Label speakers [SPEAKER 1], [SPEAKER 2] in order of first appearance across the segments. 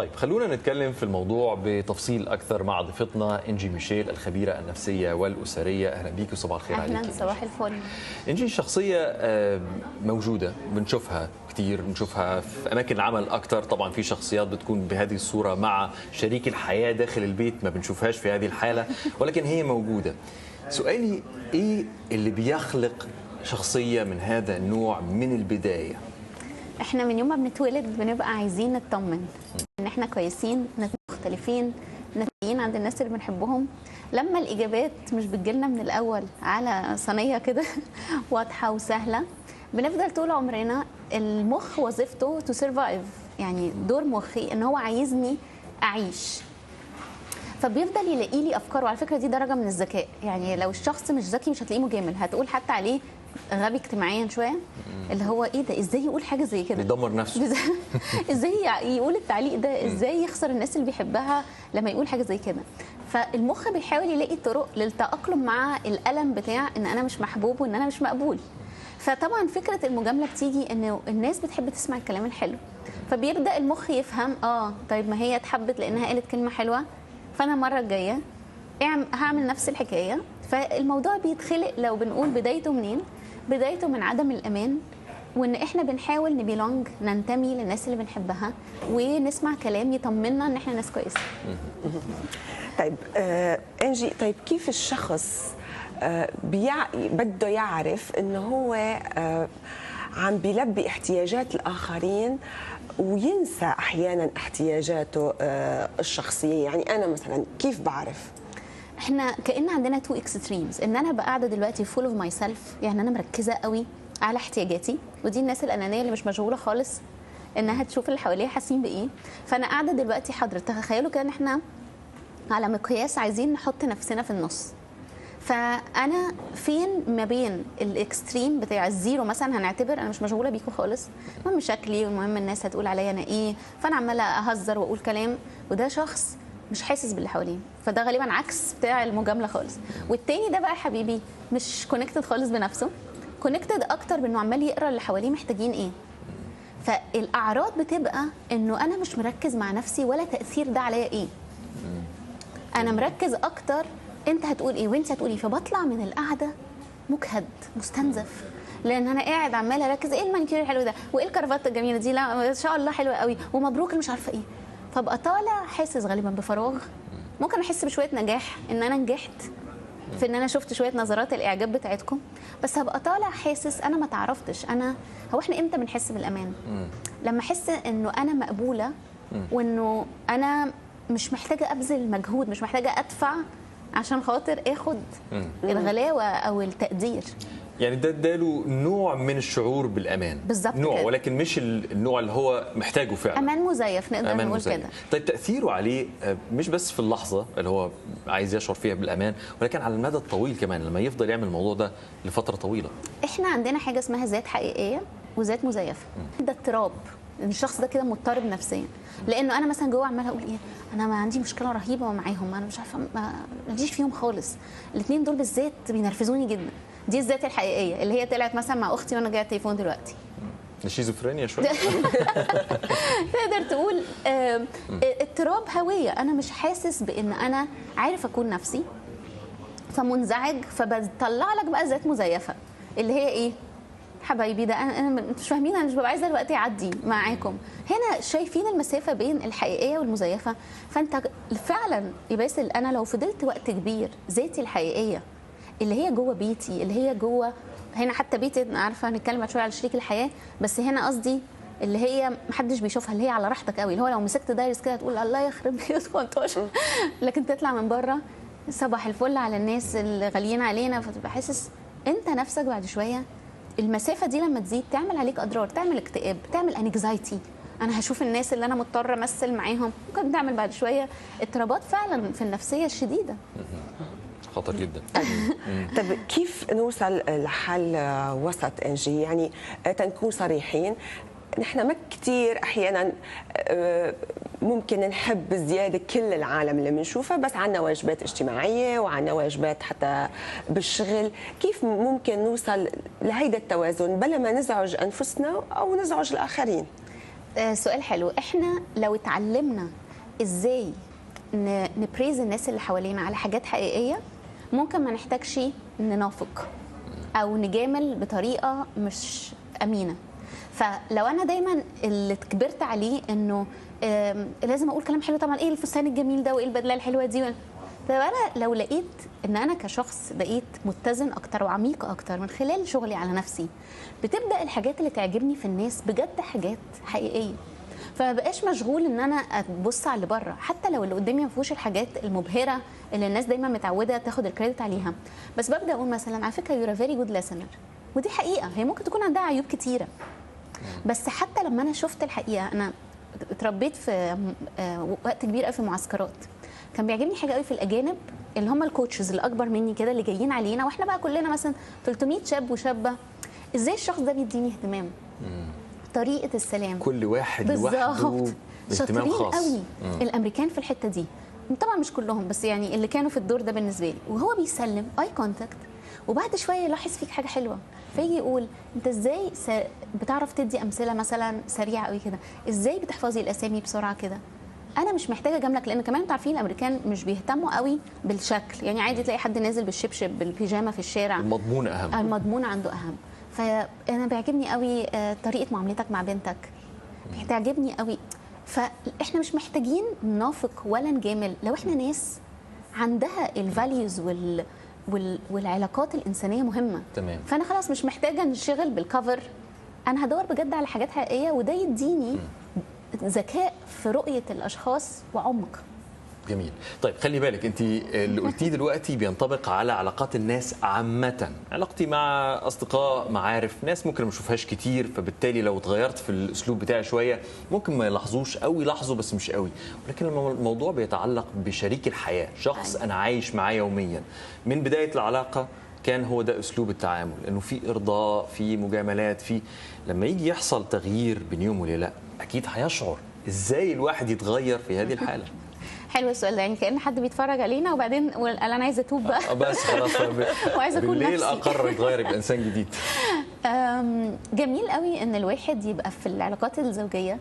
[SPEAKER 1] طيب خلونا نتكلم في الموضوع بتفصيل اكثر مع ضيفتنا انجي ميشيل الخبيره النفسيه والاسريه. اهلا بيكي وصباح الخير عليكي.
[SPEAKER 2] اهلا صباح الفل.
[SPEAKER 1] انجي شخصيه موجوده، بنشوفها كثير، بنشوفها في اماكن العمل اكثر. طبعا في شخصيات بتكون بهذه الصوره مع شريك الحياه داخل البيت، ما بنشوفهاش في هذه الحاله ولكن هي موجوده. سؤالي ايه اللي بيخلق شخصيه من هذا النوع من البدايه؟
[SPEAKER 2] احنا من يوم ما بنتولد بنبقى عايزين نطمن ان احنا كويسين، مختلفين، نتيجين عند الناس اللي بنحبهم. لما الاجابات مش بتجيلنا من الاول على صينيه كده واضحه وسهله، بنفضل طول عمرنا المخ وظيفته تو سرفايف، يعني دور مخي ان هو عايزني اعيش، فبيفضل يلاقي لي افكار. وعلى فكره دي درجه من الذكاء، يعني لو الشخص مش ذكي مش هتلاقيه مجامل، هتقول حتى عليه غبي اجتماعيا شويه، اللي هو ايه ده، ازاي يقول حاجه زي كده،
[SPEAKER 1] بيدمر نفسه
[SPEAKER 2] ازاي يقول التعليق ده، ازاي يخسر الناس اللي بيحبها لما يقول حاجه زي كده. فالمخ بيحاول يلاقي طرق للتاقلم مع الالم بتاع ان انا مش محبوب وان انا مش مقبول. فطبعا فكره المجامله بتيجي انه الناس بتحب تسمع الكلام الحلو، فبيبدا المخ يفهم طيب ما هي اتحبت لانها قالت كلمه حلوه، فانا المره الجايه هعمل نفس الحكايه. فالموضوع بيتخلق لو بنقول بدايته منين؟ بدايته من عدم الامان، وان احنا بنحاول نبيلونج، ننتمي للناس اللي بنحبها ونسمع كلام يطمنا ان احنا ناس كويسه.
[SPEAKER 3] طيب انجي، طيب كيف الشخص بده يعرف انه هو عم بيلبي احتياجات الاخرين وينسى احيانا احتياجاته الشخصيه؟ يعني انا مثلا كيف بعرف؟
[SPEAKER 2] احنا كأن عندنا تو اكستريمز، ان انا بقى قاعده دلوقتي فول اوف ماي سيلف، يعني انا مركزه قوي على احتياجاتي، ودي الناس الانانيه اللي مش مشغوله خالص انها تشوف اللي حواليها حاسين بايه. فانا قاعده دلوقتي حضرتك تخيلوا كده ان احنا على مقياس عايزين نحط نفسنا في النص، فانا فين ما بين الاكستريم بتاع الزيرو مثلا، هنعتبر انا مش مشغوله بيكم خالص، المهم شكلي والمهم الناس هتقول عليا انا ايه، فانا عماله اهزر واقول كلام، وده شخص مش حاسس باللي حواليه، فده غالبا عكس بتاع المجامله خالص. والتاني ده بقى حبيبي مش كونكتد خالص بنفسه، كونكتد اكتر بانه عمال يقرا اللي حواليه محتاجين ايه. فالاعراض بتبقى انه انا مش مركز مع نفسي ولا تاثير ده عليا ايه، انا مركز اكتر انت هتقول ايه وانت هتقول ايه، فبطلع من القعده مجهد مستنزف، لان انا قاعد عماله اركز ايه المانيكير الحلو ده، وايه الكرافته الجميله دي، لا ما شاء الله حلوه قوي، ومبروك مش عارفه ايه. فابقى طالع حاسس غالبا بفراغ، ممكن احس بشويه نجاح ان انا نجحت في ان انا شفت شويه نظرات الاعجاب بتاعتكم، بس هبقى طالع حاسس انا ما تعرفتش. انا هو احنا امتى بنحس بالامان؟ لما احس انه انا مقبوله، وانه انا مش محتاجه ابذل مجهود، مش محتاجه ادفع عشان خاطر اخد الغلاوه او التقدير.
[SPEAKER 1] يعني ده اداله نوع من الشعور بالامان،
[SPEAKER 2] بالظبط
[SPEAKER 1] نوع
[SPEAKER 2] كده.
[SPEAKER 1] ولكن مش النوع اللي هو محتاجه فعلا.
[SPEAKER 2] امان مزيف نقدر نقول كده.
[SPEAKER 1] طيب تاثيره عليه مش بس في اللحظه اللي هو عايز يشعر فيها بالامان، ولكن على المدى الطويل كمان لما يفضل يعمل الموضوع ده لفتره طويله.
[SPEAKER 2] احنا عندنا حاجه اسمها ذات حقيقيه وذات مزيفه. ده اضطراب، الشخص ده كده مضطرب نفسيا، لانه انا مثلا جوه عماله اقول ايه، انا ما عندي مشكله رهيبه معاهم، انا مش عارفه ما ماليش فيهم خالص، الاثنين دول بالذات بينرفزوني جدا. دي الذات الحقيقيه اللي هي طلعت مثلا مع اختي وانا جايه التليفون دلوقتي.
[SPEAKER 1] شيزوفرينيا شويه
[SPEAKER 2] تقدر تقول اضطراب هويه، انا مش حاسس بان انا عارف اكون نفسي، فمنزعج، فبطلع لك بقى ذات مزيفه اللي هي ايه، حبايبي ده انا مش فاهمين، انا مش ببقى عايزه الوقت يعدي معاكم. هنا شايفين المسافه بين الحقيقيه والمزيفه. فانت فعلا يا باسل، انا لو فضلت وقت كبير ذاتي الحقيقيه اللي هي جوه بيتي، اللي هي جوه هنا حتى بيتي، انا عارفه هنتكلم شويه على شريك الحياه، بس هنا قصدي اللي هي محدش بيشوفها، اللي هي على راحتك قوي، اللي هو لو مسكت دايرس كده تقول الله يخرب بيتكم انتوا، لكن تطلع من بره صباح الفل على الناس اللي غاليين علينا، فتبقى حاسس انت نفسك بعد شويه المسافه دي لما تزيد تعمل عليك اضرار، تعمل اكتئاب، تعمل انكزايتي، انا هشوف الناس اللي انا مضطره امثل معاهم، ممكن تعمل بعد شويه اضطرابات فعلا في النفسيه الشديده.
[SPEAKER 1] خطر جدا.
[SPEAKER 3] طب كيف نوصل لحل وسط انجي؟ يعني تنكون صريحين، نحن ما كثير احيانا ممكن نحب زياده كل العالم اللي بنشوفها، بس عندنا واجبات اجتماعيه وعندنا واجبات حتى بالشغل. كيف ممكن نوصل لهيدا التوازن بلا ما نزعج انفسنا او نزعج الاخرين؟
[SPEAKER 2] سؤال حلو. احنا لو اتعلمنا ازاي نبريز الناس اللي حوالينا على حاجات حقيقيه، ممكن ما نحتاجش ننافق او نجامل بطريقه مش امينه. فلو انا دايما اللي كبرت عليه انه لازم اقول كلام حلو، طبعا ايه الفستان الجميل ده وايه البدله الحلوه دي، طب انا لو لقيت ان انا كشخص بقيت متزن اكتر وعميق اكتر من خلال شغلي على نفسي، بتبدا الحاجات اللي تعجبني في الناس بجد حاجات حقيقيه. فما بقاش مشغول ان انا ابص على اللي بره، حتى لو اللي قدامي ما فيهوش الحاجات المبهره اللي الناس دايما متعوده تاخد الكريدت عليها، بس ببدا اقول مثلا على فكره يو ار فيري جود listener، ودي حقيقه هي ممكن تكون عندها عيوب كتيره، بس حتى لما انا شفت الحقيقه، انا اتربيت في وقت كبير قوي في معسكرات، كان بيعجبني حاجه قوي في الاجانب اللي هم الكوتشز اللي اكبر مني كده، اللي جايين علينا واحنا بقى كلنا مثلا 300 شاب وشابه، ازاي الشخص ده بيديني اهتمام، طريقه السلام،
[SPEAKER 1] كل واحد لوحده اهتمام
[SPEAKER 2] شاطرين
[SPEAKER 1] خاص
[SPEAKER 2] قوي. الامريكان في الحته دي طبعا مش كلهم، بس يعني اللي كانوا في الدور ده بالنسبه لي، وهو بيسلم اي كونتاكت، وبعد شويه يلاحظ فيك حاجه حلوه فيجي يقول انت ازاي بتعرف تدي امثله مثلا سريعه قوي كده، ازاي بتحفظي الاسامي بسرعه كده. انا مش محتاجه اجاملك، لان كمان انتوا عارفين الامريكان مش بيهتموا قوي بالشكل، يعني عادي تلاقي حد نازل بالشبشب بالبيجامه في الشارع،
[SPEAKER 1] المضمون اهم،
[SPEAKER 2] المضمون عنده اهم. فانا بيعجبني قوي طريقه معاملتك مع بنتك، بتعجبني قوي. فاحنا مش محتاجين ننافق ولا نجامل لو احنا ناس عندها الفاليوز والعلاقات الانسانيه مهمه.
[SPEAKER 1] تمام.
[SPEAKER 2] فانا خلاص مش محتاجه نشغل بالكفر، انا هدور بجد على حاجات حقيقيه، وده يديني ذكاء في رؤيه الاشخاص وعمق.
[SPEAKER 1] جميل. طيب خلي بالك انت اللي قلتيه دلوقتي بينطبق على علاقات الناس عامه، علاقتي مع اصدقاء، معارف، ناس ممكن ما اشوفهاش كتير، فبالتالي لو اتغيرت في الاسلوب بتاعي شويه ممكن ما يلاحظوش او يلاحظوا بس مش قوي. ولكن الموضوع بيتعلق بشريك الحياه، شخص انا عايش معاه يوميا من بدايه العلاقه، كان هو ده اسلوب التعامل، انه في ارضاء، في مجاملات، في لما يجي يحصل تغيير بين يوم وليله اكيد هيشعر. ازاي الواحد يتغير في هذه الحاله؟
[SPEAKER 2] حلو السؤال ده، يعني كأن حد بيتفرج علينا وبعدين قال انا عايزه اتوب بقى
[SPEAKER 1] بس خلاص
[SPEAKER 2] وعايزه اكون نفسي
[SPEAKER 1] بالليل اقرر يتغير يبقى انسان جديد.
[SPEAKER 2] جميل قوي ان الواحد يبقى في العلاقات الزوجيه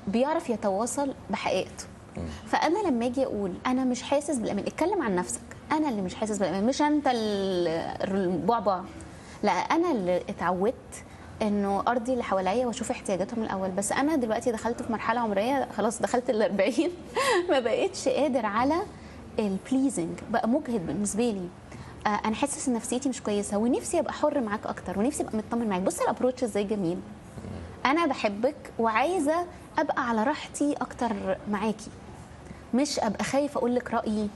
[SPEAKER 2] بيعرف يتواصل بحقيقته. فانا لما اجي اقول انا مش حاسس بالامان، اتكلم عن نفسك، انا اللي مش حاسس بالامان، مش انت البعبع، لا انا اللي اتعودت انه ارضي اللي حواليا واشوف احتياجاتهم الاول. بس انا دلوقتي دخلت في مرحله عمريه، خلاص دخلت ال40 ما بقتش قادر على البليزنج، بقى مجهد بالنسبه لي. انا حاسس ان نفسيتي مش كويسه، ونفسي ابقى حر معاك اكتر، ونفسي ابقى مطمن معاك. بص الابروتش ازاي جميل، انا بحبك وعايزه ابقى على راحتي اكتر معاكي، مش ابقى خايفه اقول لك رايي،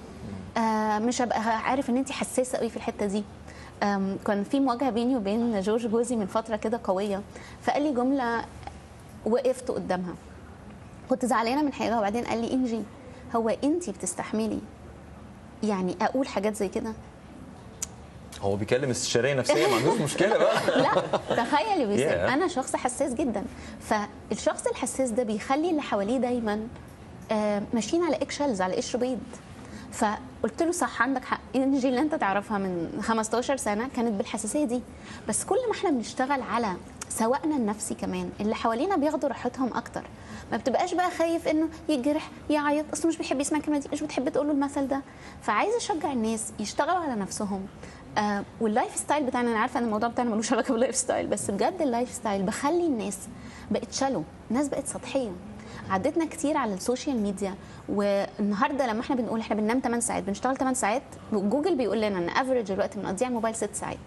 [SPEAKER 2] مش ابقى عارف ان انت حساسه قوي في الحته دي. كان في مواجهه بيني وبين جورج جوزي من فتره كده قويه، فقال لي جمله وقفت قدامها، كنت زعلانه من حاجه، وبعدين قال لي انجي هو انت بتستحملي يعني اقول حاجات زي كده؟
[SPEAKER 1] هو بيكلم استشاريه نفسيه، ما عندوش مشكله بقى.
[SPEAKER 2] لا تخيلي بيسأل. انا شخص حساس جدا، فالشخص الحساس ده بيخلي اللي حواليه دايما ماشيين على اكشلز، على قشر بيض. فقلت له صح عندك حق، انجي اللي انت تعرفها من 15 سنه كانت بالحساسيه دي، بس كل ما احنا بنشتغل على سواءنا النفسي كمان، اللي حوالينا بياخدوا راحتهم اكتر، ما بتبقاش بقى خايف انه يجرح يعيط، اصله مش بيحب يسمع الكلمه دي، مش بتحب تقول له المثل ده. فعايز اشجع الناس يشتغلوا على نفسهم. واللايف ستايل بتاعنا، انا عارفه ان الموضوع بتاعنا ملوش علاقه باللايف ستايل، بس بجد اللايف ستايل بخلي الناس بقت شالو، الناس بقت سطحيه. عدتنا كتير على السوشيال ميديا، والنهارده لما احنا بنقول احنا بننام 8 ساعات بنشتغل 8 ساعات، جوجل بيقول لنا ان افريج الوقت بنقضيه على الموبايل 6 ساعات.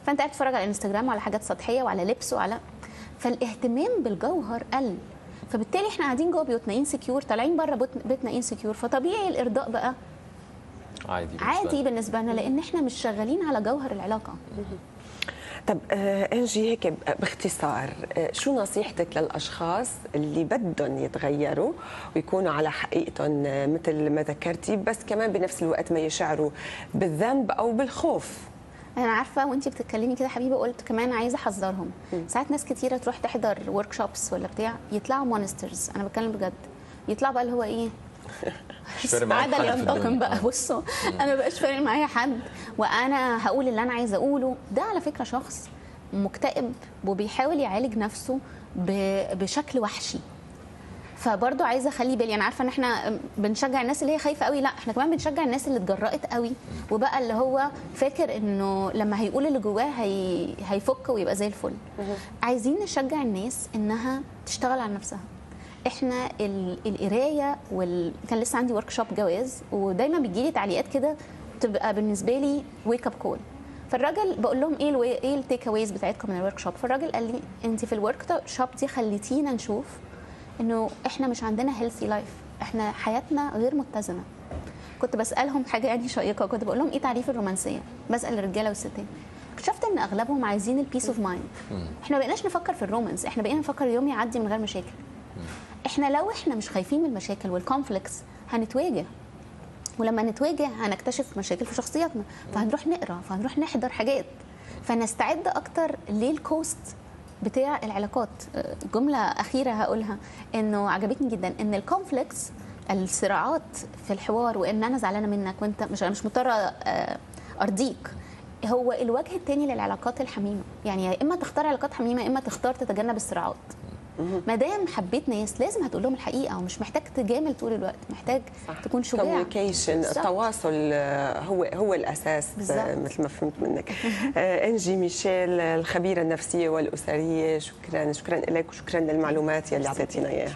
[SPEAKER 2] فانت قاعد تتفرج على انستجرام وعلى حاجات سطحيه وعلى لبس وعلى، فالاهتمام بالجوهر قل. فبالتالي احنا قاعدين جوه بيوتنا انسكيور، طالعين بره بيتنا انسكيور، فطبيعي الارضاء بقى عادي بالنسبه لنا، لان احنا مش شغالين على جوهر العلاقه.
[SPEAKER 3] طب انجي هيك باختصار، شو نصيحتك للاشخاص اللي بدهم يتغيروا ويكونوا على حقيقتهم مثل ما ذكرتي، بس كمان بنفس الوقت ما يشعروا بالذنب او بالخوف؟
[SPEAKER 2] انا عارفه وانتي بتتكلمي كده حبيبه، قلت كمان عايزه احذرهم. ساعات ناس كتيره تروح تحضر ورك شوبس ولا بتاع، يطلعوا مونسترز، انا بتكلم بجد، يطلعوا بقى اللي هو ايه، السعاده اللي ينتقم بقى. بصوا انا ما بقاش فارق معايا حد، وانا هقول اللي انا عايزه اقوله. ده على فكره شخص مكتئب وبيحاول يعالج نفسه بشكل وحشي. فبرضه عايزه اخلي بالي، انا عارفه ان احنا بنشجع الناس اللي هي خايفه قوي، لا احنا كمان بنشجع الناس اللي اتجرأت قوي وبقى اللي هو فاكر انه لما هيقول اللي جواه هيفك ويبقى زي الفل. عايزين نشجع الناس انها تشتغل على نفسها. احنا القرايه كان لسه عندي ورك شوب جواز، ودايما بيجي لي تعليقات كده تبقى بالنسبه لي ويك اب كول. فالراجل بقول لهم ايه التيك اويز بتاعتكم من الورك شوب؟ فالراجل قال لي انت في الورك شوب دي خليتينا نشوف انه احنا مش عندنا هيلثي لايف، احنا حياتنا غير متزنه. كنت بسالهم حاجه يعني شيقه، كنت بقول لهم ايه تعريف الرومانسيه؟ بسال الرجاله والستات، اكتشفت ان اغلبهم عايزين البيس اوف مايند. احنا ما بقيناش نفكر في الرومانس، احنا بقينا نفكر اليوم يعدي من غير مشاكل. احنا لو احنا مش خايفين من المشاكل والكونفليكتس هنتواجه، ولما نتواجه هنكتشف مشاكل في شخصياتنا، فهنروح نقرا، فهنروح نحضر حاجات، فنستعد اكتر للكوست بتاع العلاقات. جمله اخيره هقولها انه عجبتني جدا، ان الكونفليكتس، الصراعات في الحوار، وان انا زعلانه منك وانت مش مضطره ارضيك، هو الوجه الثاني للعلاقات الحميمه. يعني يا اما تختار علاقات حميمه يا اما تختار تتجنب الصراعات. ما دام حبيت ناس لازم هتقول لهم الحقيقه، ومش محتاج تجامل طول الوقت، محتاج تكون شجاع.
[SPEAKER 3] كوميونيكيشن، التواصل هو الاساس. مثل ما فهمت منك. انجي ميشيل، الخبيره النفسيه والاسريه، شكرا لك وشكرا للمعلومات اللي اعطيتينا اياها.